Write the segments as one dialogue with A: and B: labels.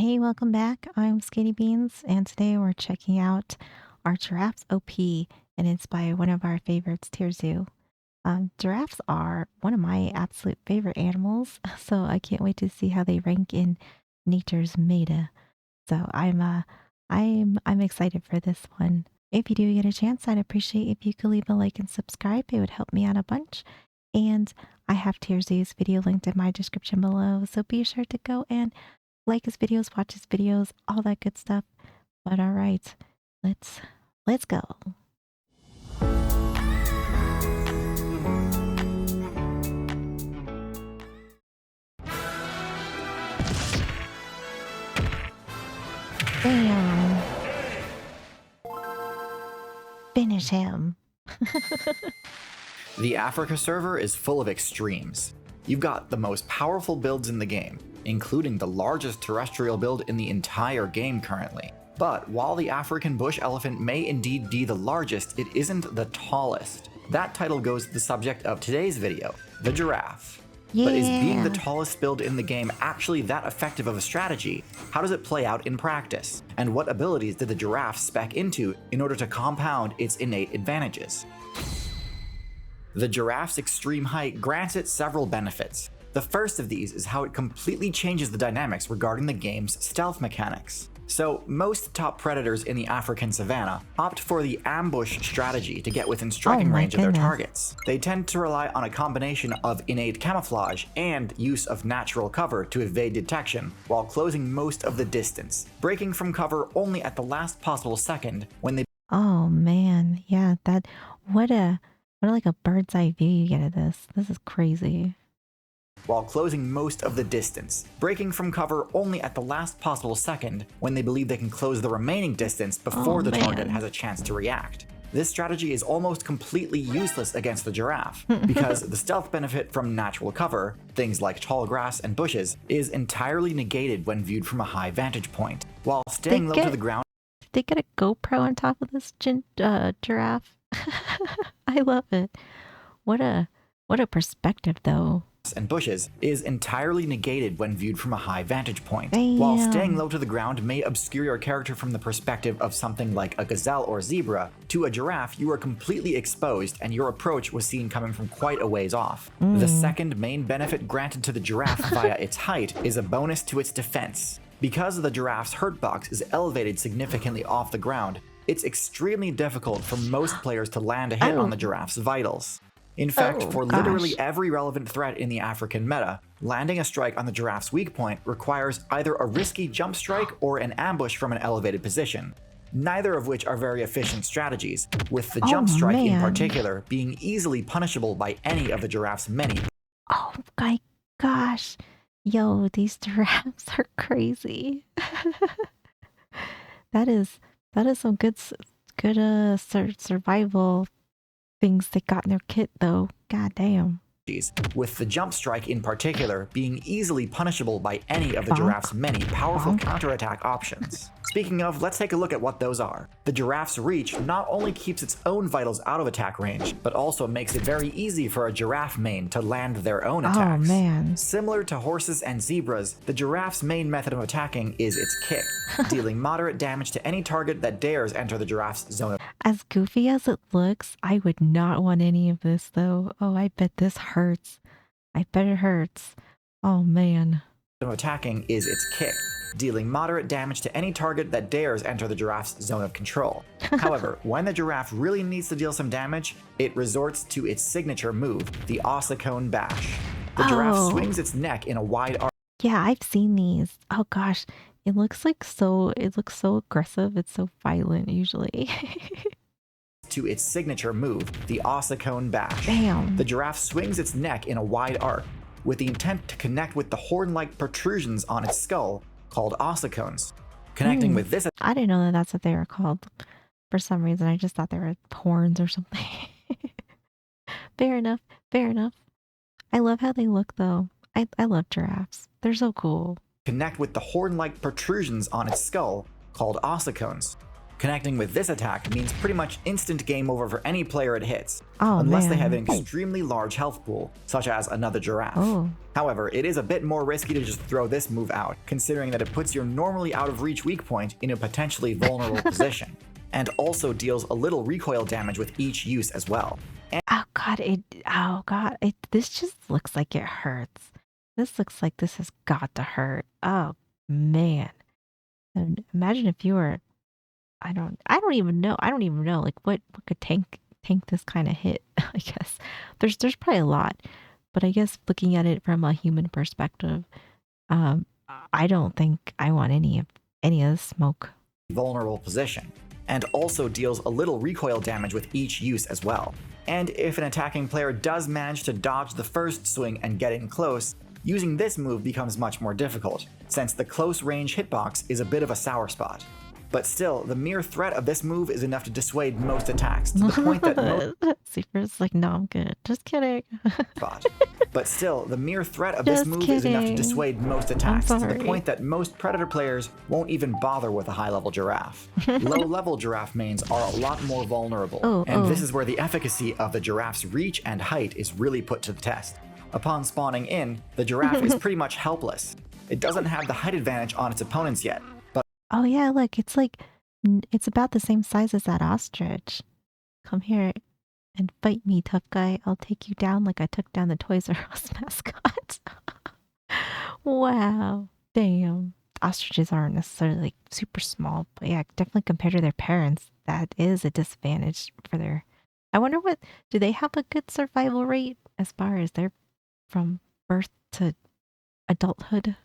A: Hey, welcome back. I'm Skinny Beans, and today we're checking out our giraffes OP, and it's by one of our favorites, TierZoo. Giraffes are one of my absolute favorite animals, so I can't wait to see how they rank in nature's meta. So I'm excited for this one. If you do get a chance, I'd appreciate if you could leave a like and subscribe. It would help me out a bunch. And I have TierZoo's video linked in my description below, so be sure to go and like his videos, watch his videos, all that good stuff. But all right, let's go. Bam! Finish him.
B: The Africa server is full of extremes. You've got the most powerful builds in the game, including the largest terrestrial build in the entire game currently. But while the African bush elephant may indeed be the largest, it isn't the tallest. That title goes to the subject of today's video, the giraffe.
A: Yeah.
B: But is being the tallest build in the game actually that effective of a strategy? How does it play out in practice? And what abilities did the giraffe spec into in order to compound its innate advantages? The giraffe's extreme height grants it several benefits. The first of these is how it completely changes the dynamics regarding the game's stealth mechanics. So, most top predators in the African savanna opt for the ambush strategy to get within striking range of their targets. They tend to rely on a combination of innate camouflage and use of natural cover to evade detection while closing most of the distance, breaking from cover only at the last possible second when they—
A: Oh man, yeah, what a like a bird's eye view you get of this. This is crazy.
B: while closing most of the distance, breaking from cover only at the last possible second when they believe they can close the remaining distance before the target has a chance to react. This strategy is almost completely useless against the giraffe, because the stealth benefit from natural cover, things like tall grass and bushes, is entirely negated when viewed from a high vantage point. While staying low to the ground—
A: they get a GoPro on top of this giraffe. I love it. What a perspective though.
B: And bushes is entirely negated when viewed from a high vantage point.
A: Damn.
B: While staying low to the ground may obscure your character from the perspective of something like a gazelle or zebra, to a giraffe you are completely exposed and your approach was seen coming from quite a ways off. The second main benefit granted to the giraffe via its height is a bonus to its defense. Because the giraffe's hurt box is elevated significantly off the ground, it's extremely difficult for most players to land a hit on the giraffe's vitals. In fact, for literally every relevant threat in the African meta, landing a strike on the giraffe's weak point requires either a risky jump strike or an ambush from an elevated position, neither of which are very efficient strategies, with the jump strike in particular being easily punishable by any of the giraffe's many—
A: Oh my gosh. Yo, these giraffes are crazy. that is some good survival things they got in their kit though. God damn.
B: With the jump strike in particular being easily punishable by any of the giraffe's many powerful counterattack options. Speaking of, let's take a look at what those are. The giraffe's reach not only keeps its own vitals out of attack range, but also makes it very easy for a giraffe main to land their own attacks.
A: Oh man.
B: Similar to horses and zebras, the giraffe's main method of attacking is its kick, dealing moderate damage to any target that dares enter the giraffe's zone of—
A: As goofy as it looks, I would not want any of this though. Oh, I bet this hurts. I bet it hurts. Oh man.
B: Attacking is its kick, dealing moderate damage to any target that dares enter the giraffe's zone of control. However, when the giraffe really needs to deal some damage, it resorts to its signature move, the ossicone bash. The giraffe swings its neck in a wide arc.
A: Yeah, I've seen these. Oh gosh, it looks so aggressive. It's so violent usually.
B: To its signature move, the ossicone bash.
A: Damn.
B: The giraffe swings its neck in a wide arc, with the intent to connect with the horn-like protrusions on its skull, called ossicones. Connecting with this—
A: I didn't know that that's what they were called. For some reason, I just thought they were horns or something. Fair enough, fair enough. I love how they look though. I love giraffes. They're so cool.
B: Connect with the horn-like protrusions on its skull, called ossicones. Connecting with this attack means pretty much instant game over for any player it hits,
A: Oh,
B: unless they
A: man.
B: have an extremely large health pool, such as another giraffe.
A: Oh.
B: However, it is a bit more risky to just throw this move out, considering that it puts your normally out of reach weak point in a potentially vulnerable position, and also deals a little recoil damage with each use as well.
A: Oh God, this just looks like it hurts. This looks like this has got to hurt. Oh man. And imagine if you were, I don't even know. Like what could tank this kind of hit, I guess. There's probably a lot, but I guess looking at it from a human perspective, I don't think I want any of the smoke.
B: Vulnerable position, and also deals a little recoil damage with each use as well. And if an attacking player does manage to dodge the first swing and get in close, using this move becomes much more difficult, since the close range hitbox is a bit of a sour spot. But still, the mere threat of this move is enough to dissuade most attacks, to the point that
A: Super's like, no, I'm good. Just kidding.
B: But still, the mere threat of this move is enough to dissuade most attacks, to the point that most Predator players won't even bother with a high-level giraffe. Low-level giraffe mains are a lot more vulnerable, and this is where the efficacy of the giraffe's reach and height is really put to the test. Upon spawning in, the giraffe is pretty much helpless. It doesn't have the height advantage on its opponents yet, but
A: oh yeah, look, it's about the same size as that ostrich. Come here and fight me, tough guy. I'll take you down like I took down the Toys R Us mascot. Wow. Damn. Ostriches aren't necessarily like super small, but yeah, definitely compared to their parents, that is a disadvantage for their. I wonder do they have a good survival rate as far as their from birth to adulthood?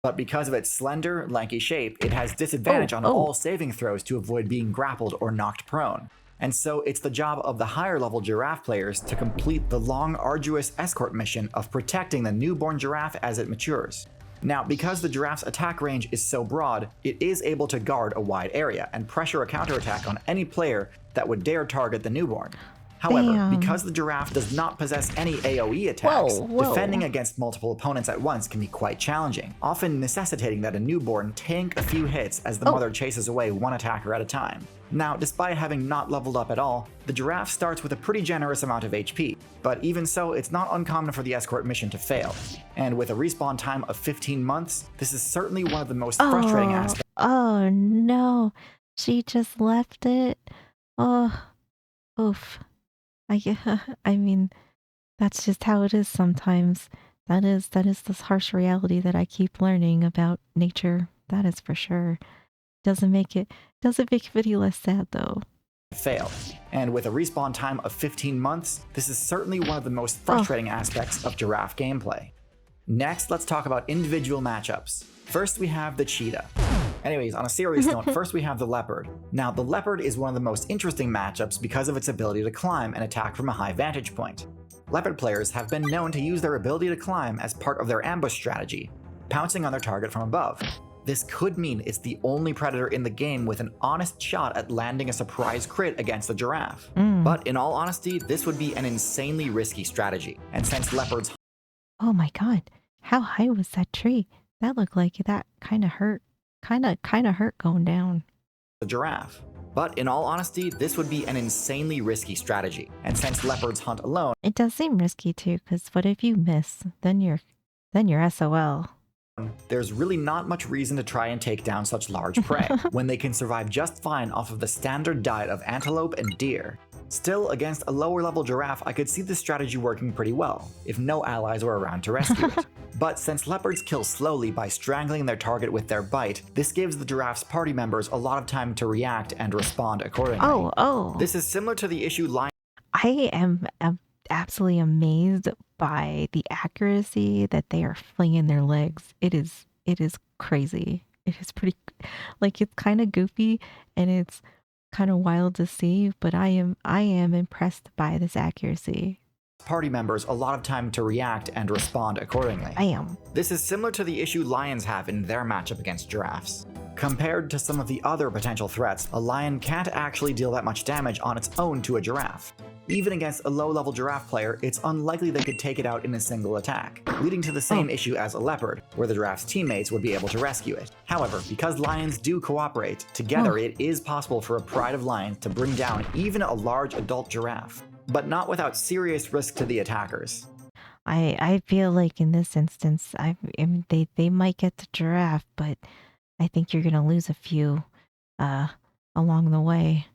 B: But because of its slender, lanky shape, it has disadvantage on all saving throws to avoid being grappled or knocked prone. And so it's the job of the higher level giraffe players to complete the long, arduous escort mission of protecting the newborn giraffe as it matures. Now, because the giraffe's attack range is so broad, it is able to guard a wide area and pressure a counterattack on any player that would dare target the newborn. However, because the giraffe does not possess any AoE attacks, defending against multiple opponents at once can be quite challenging, often necessitating that a newborn tank a few hits as the mother chases away one attacker at a time. Now, despite having not leveled up at all, the giraffe starts with a pretty generous amount of HP, but even so, it's not uncommon for the escort mission to fail. And with a respawn time of 15 months, this is certainly one of the most frustrating aspects.
A: Oh no, she just left it. Oh, oof. I mean, that's just how it is sometimes. That is this harsh reality that I keep learning about nature. That is for sure. Doesn't make it any less sad though.
B: Fail. And with a respawn time of 15 months, this is certainly one of the most frustrating aspects of giraffe gameplay. Next, let's talk about individual matchups. First, we have the cheetah. Anyways, on a serious note, first we have the leopard. Now, the leopard is one of the most interesting matchups because of its ability to climb and attack from a high vantage point. Leopard players have been known to use their ability to climb as part of their ambush strategy, pouncing on their target from above. This could mean it's the only predator in the game with an honest shot at landing a surprise crit against the giraffe. But in all honesty, this would be an insanely risky strategy, and since leopards—
A: oh my god, how high was that tree? That looked like that kind of hurt. Kind of hurt going down.
B: The giraffe. But in all honesty, this would be an insanely risky strategy, and since leopards hunt alone,
A: it does seem risky too, because what if you miss? Then you're SOL.
B: There's really not much reason to try and take down such large prey, when they can survive just fine off of the standard diet of antelope and deer. Still, against a lower level giraffe, I could see this strategy working pretty well, if no allies were around to rescue it. But since leopards kill slowly by strangling their target with their bite, this gives the giraffe's party members a lot of time to react and respond accordingly. This is similar to the issue lion—
A: I am absolutely amazed by the accuracy that they are flinging their legs. It is crazy. It is pretty, like, it's kind of goofy and it's kind of wild to see, but I am impressed by this accuracy.
B: Party members a lot of time to react and respond accordingly.
A: I am.
B: This is similar to the issue lions have in their matchup against giraffes. Compared to some of the other potential threats, a lion can't actually deal that much damage on its own to a giraffe. Even against a low-level giraffe player, it's unlikely they could take it out in a single attack, leading to the same issue as a leopard, where the giraffe's teammates would be able to rescue it. However, because lions do cooperate, together it is possible for a pride of lions to bring down even a large adult giraffe, but not without serious risk to the attackers.
A: I feel like in this instance, they might get the giraffe, but I think you're gonna lose a few uh along the way.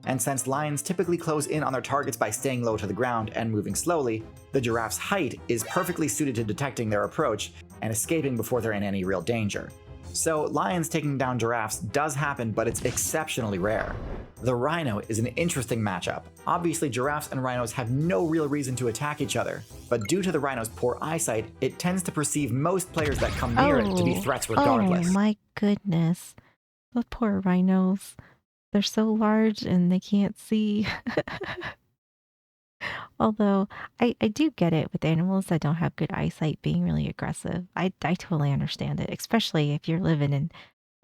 B: And since lions typically close in on their targets by staying low to the ground and moving slowly, the giraffe's height is perfectly suited to detecting their approach and escaping before they're in any real danger. So lions taking down giraffes does happen, but it's exceptionally rare. The rhino is an interesting matchup. Obviously, giraffes and rhinos have no real reason to attack each other, but due to the rhino's poor eyesight, it tends to perceive most players that come near it to be threats regardless.
A: Oh my goodness. The poor rhinos. They're so large and they can't see. Although I do get it with animals that don't have good eyesight being really aggressive. I totally understand it, especially if you're living in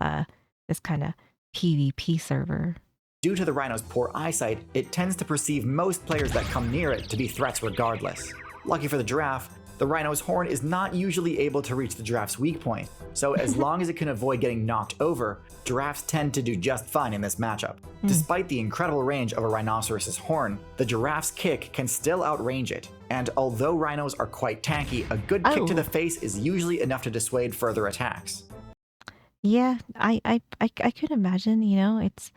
A: uh this kind of PvP server.
B: Due to the rhino's poor eyesight, it tends to perceive most players that come near it to be threats regardless. Lucky for the giraffe, the rhino's horn is not usually able to reach the giraffe's weak point, so as long as it can avoid getting knocked over, giraffes tend to do just fine in this matchup. Despite the incredible range of a rhinoceros's horn, the giraffe's kick can still outrange it, and although rhinos are quite tanky, a good kick to the face is usually enough to dissuade further attacks.
A: Yeah, I could imagine, it's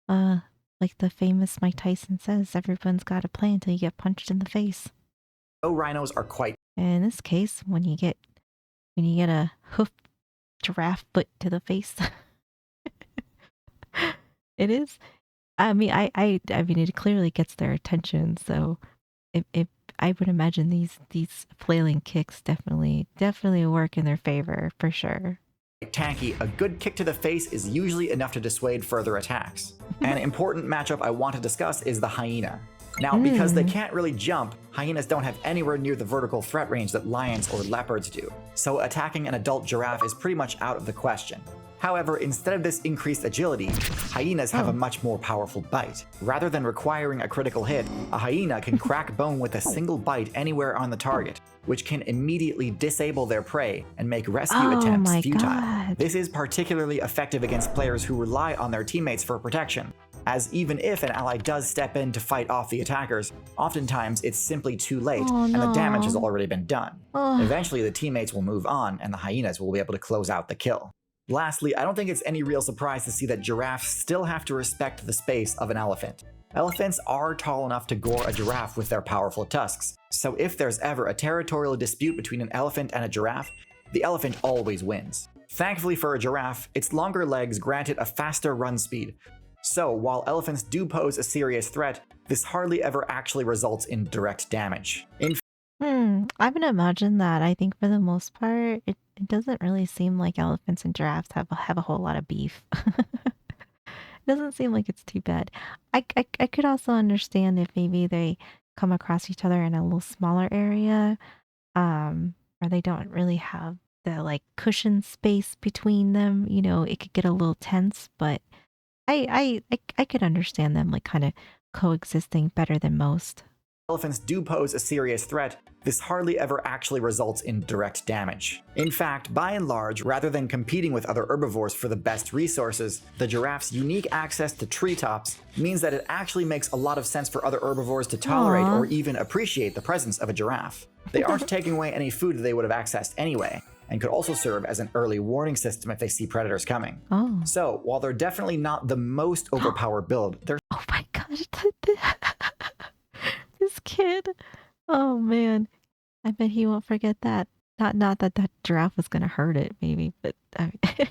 A: like the famous Mike Tyson says, everyone's got to play until you get punched in the face.
B: Though rhinos are quite
A: And in this case, when you get a hoof giraffe foot to the face, it is. I mean, I mean, it clearly gets their attention. So, if I would imagine these flailing kicks definitely work in their favor for sure.
B: tanky, a good kick to the face is usually enough to dissuade further attacks. An important matchup I want to discuss is the hyena. Now, because they can't really jump, hyenas don't have anywhere near the vertical threat range that lions or leopards do, so attacking an adult giraffe is pretty much out of the question. However, instead of this increased agility, hyenas have a much more powerful bite. Rather than requiring a critical hit, a hyena can crack bone with a single bite anywhere on the target, which can immediately disable their prey and make rescue attempts futile.
A: God.
B: This is particularly effective against players who rely on their teammates for protection, as even if an ally does step in to fight off the attackers, oftentimes it's simply too late and the damage has already been done. Eventually the teammates will move on and the hyenas will be able to close out the kill. Lastly, I don't think it's any real surprise to see that giraffes still have to respect the space of an elephant. Elephants are tall enough to gore a giraffe with their powerful tusks, so if there's ever a territorial dispute between an elephant and a giraffe, the elephant always wins. Thankfully for a giraffe, its longer legs grant it a faster run speed, so while elephants do pose a serious threat, this hardly ever actually results in direct damage.
A: I would imagine that. I think for the most part, it doesn't really seem like elephants and giraffes have a whole lot of beef. It doesn't seem like it's too bad. I could also understand if maybe they come across each other in a little smaller area, where they don't really have the like cushion space between them. It could get a little tense, but I could understand them like kind of coexisting better than most.
B: Elephants do pose a serious threat, this hardly ever actually results in direct damage. In fact, by and large, rather than competing with other herbivores for the best resources, the giraffe's unique access to treetops means that it actually makes a lot of sense for other herbivores to tolerate or even appreciate the presence of a giraffe. They aren't taking away any food that they would have accessed anyway, and could also serve as an early warning system if they see predators coming. So, while they're definitely not the most overpowered build, they're—
A: Oh my gosh, this kid. Oh man, I bet he won't forget that. Not that giraffe was gonna hurt it, maybe, but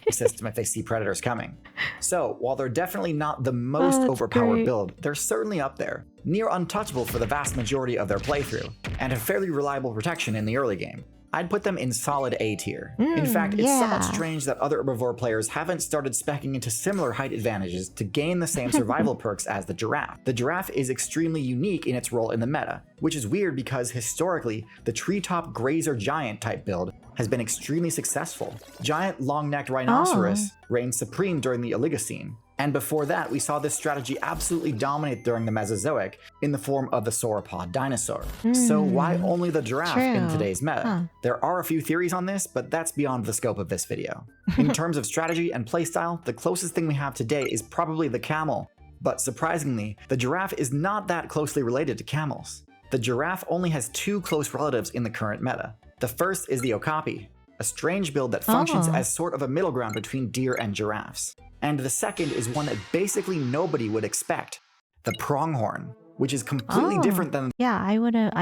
B: system if they see predators coming. So, while they're definitely not the most overpowered build, they're certainly up there, near untouchable for the vast majority of their playthrough, and have fairly reliable protection in the early game. I'd put them in solid A tier. In fact, it's somewhat strange that other herbivore players haven't started speccing into similar height advantages to gain the same survival perks as the giraffe. The giraffe is extremely unique in its role in the meta, which is weird because historically, the treetop grazer giant type build has been extremely successful. Giant long-necked rhinoceros reigned supreme during the Oligocene, And before that, we saw this strategy absolutely dominate during the Mesozoic in the form of the sauropod dinosaur. So why
A: Hmm.
B: only the giraffe in
A: True.
B: today's meta?
A: Huh.
B: There are a few theories on this, but that's beyond the scope of this video. In terms of strategy and playstyle, the closest thing we have today is probably the camel. But surprisingly, the giraffe is not that closely related to camels. The giraffe only has two close relatives in the current meta. The first is the okapi, a strange build that functions
A: Oh.
B: as sort of a middle ground between deer and giraffes. And the second is one that basically nobody would expect, the pronghorn, which is completely
A: Oh.
B: different than
A: Yeah, I wouldn't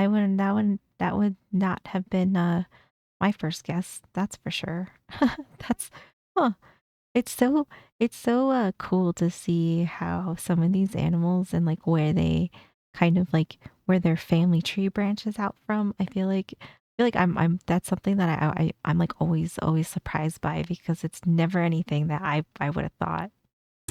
A: that would not have been my first guess. That's for sure. That's huh. It's so cool to see how some of these animals and like where they kind of like where their family tree branches out from. I feel like I'm that's something that I'm like always surprised by because it's never anything that I would have thought.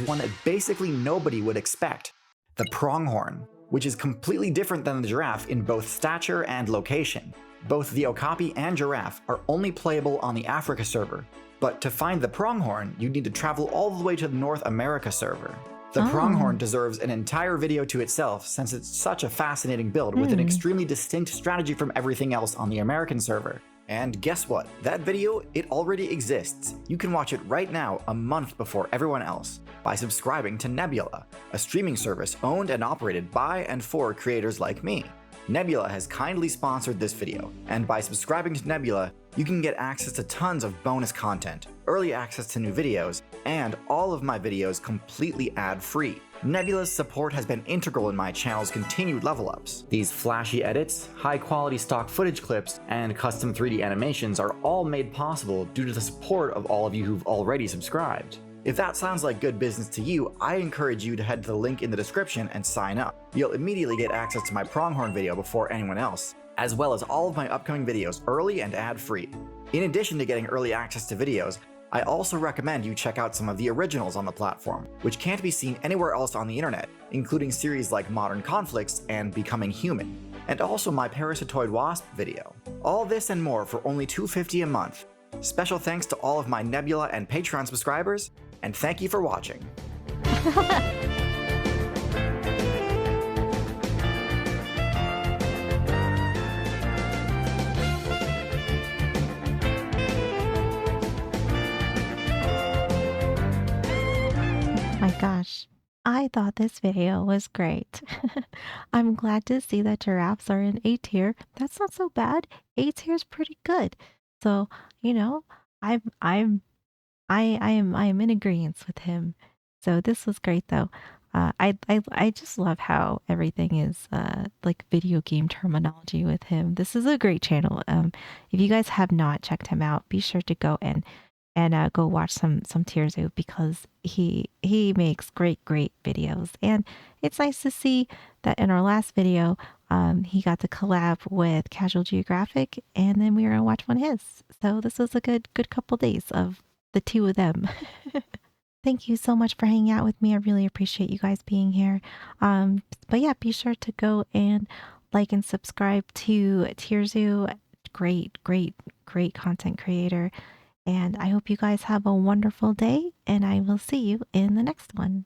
B: one that basically nobody would expect, the pronghorn, which is completely different than the giraffe in both stature and location. Both the okapi and giraffe are only playable on the Africa server, but to find the pronghorn, you'd need to travel all the way to the North America server. The pronghorn
A: Oh.
B: deserves an entire video to itself since it's such a fascinating build with an
A: Hmm.
B: extremely distinct strategy from everything else on the American server. And guess what? That video, it already exists. You can watch it right now, a month before everyone else, by subscribing to Nebula, a streaming service owned and operated by and for creators like me. Nebula has kindly sponsored this video, and by subscribing to Nebula, you can get access to tons of bonus content, early access to new videos, and all of my videos completely ad-free. Nebula's support has been integral in my channel's continued level ups. These flashy edits, high quality stock footage clips, and custom 3D animations are all made possible due to the support of all of you who've already subscribed. If that sounds like good business to you, I encourage you to head to the link in the description and sign up. You'll immediately get access to my pronghorn video before anyone else, as well as all of my upcoming videos early and ad-free. In addition to getting early access to videos, I also recommend you check out some of the originals on the platform, which can't be seen anywhere else on the internet, including series like Modern Conflicts and Becoming Human, and also my Parasitoid Wasp video. All this and more for only $2.50 a month. Special thanks to all of my Nebula and Patreon subscribers, and thank you for watching.
A: My gosh, I thought this video was great. I'm glad to see that giraffes are in A tier. That's not so bad. A tier is pretty good. So, you know, I'm I am in agreement with him. So this was great though. I just love how everything is like video game terminology with him. This is a great channel. If you guys have not checked him out, be sure to go and go watch some TierZoo because he makes great videos. And it's nice to see that in our last video, he got to collab with Casual Geographic, and then we were gonna watch one of his. So this was a good couple days of the two of them. Thank you so much for hanging out with me. I really appreciate you guys being here. But yeah, be sure to go and like and subscribe to TierZoo. Great content creator. And I hope you guys have a wonderful day, and I will see you in the next one.